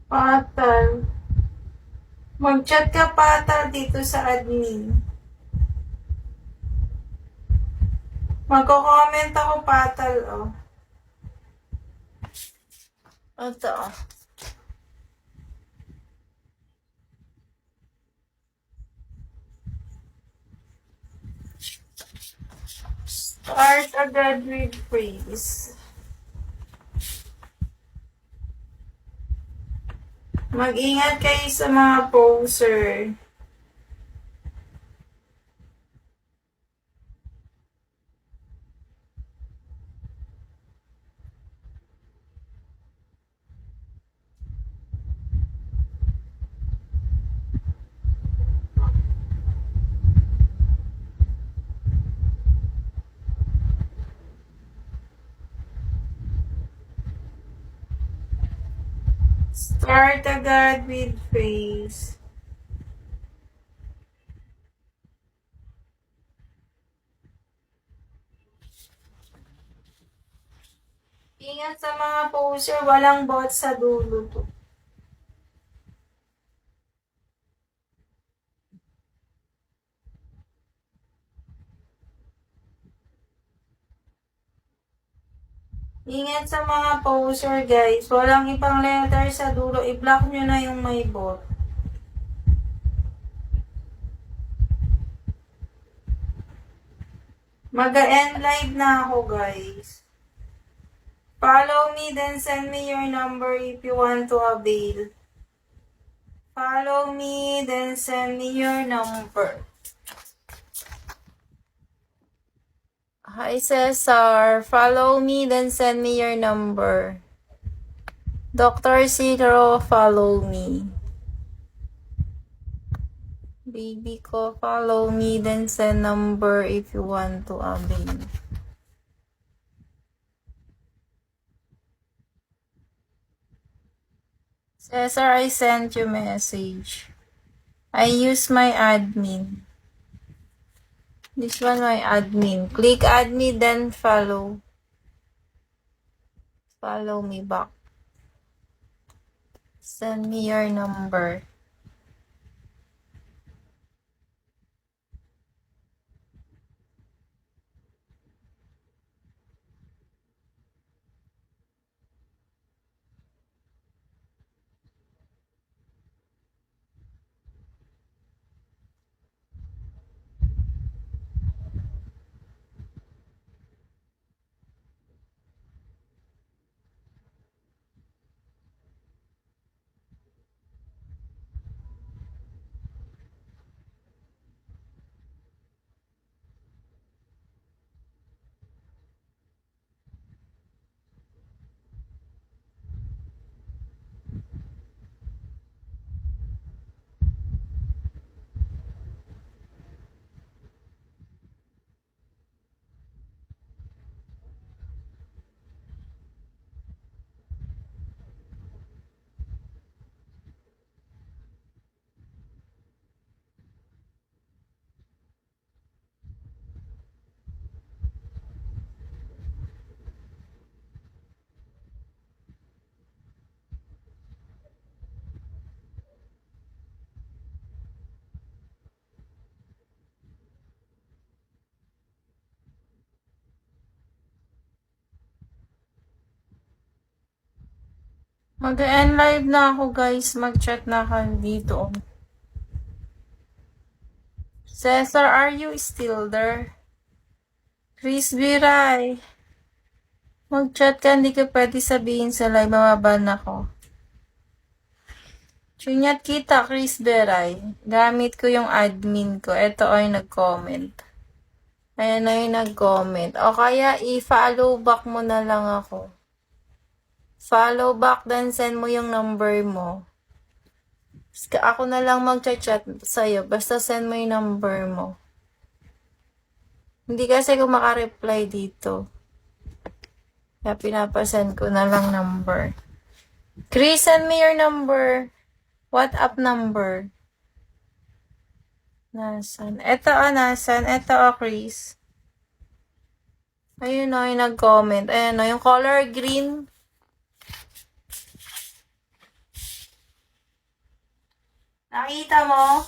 Patal. Mag-chat ka, Patal, dito sa admin. Magko-comment ako, Patal, oh. Ito, oh. Start agad with praise. Mag-ingat kayo sa mga poser. Start agad with praise. Ingat sa mga poser, walang bot sa dulo to. Ingat sa mga poser, guys. Walang ibang letter sa dulo. I-block nyo na yung may bot. Mag-end live na ako, guys. Follow me, then send me your number if you want to avail. Follow me, then send me your number. Hi, Cesar. Follow me, then send me your number. Dr. Zero, follow me. Baby ko, follow me, then send number if you want to avail. Cesar, I sent you message. I use my admin. This one, my admin. Click add me, then follow. Follow me back. Send me your number. Mag-end live na ako, guys. Mag-chat na kayo dito. Cesar, are you still there? Chris Biray. Mag-chat ka, hindi ka pwede sabihin sa live, mababan ako. Chunyat kita, Chris Biray. Gamit ko yung admin ko. Ito ay nag-comment. Ayan na yung nag-comment. O kaya, i-follow back mo na lang ako. Follow back, then send mo yung number mo. Ako na lang mag-chat sa'yo. Basta send mo yung number mo. Hindi kasi ako makareply dito. Kaya pinapasend ko na lang number. Chris, send me your number. WhatsApp number. Nasan? Ito nasan? Ito Chris. Ayun o, yung nag-comment. Ayun o, yung color green. Nakita mo?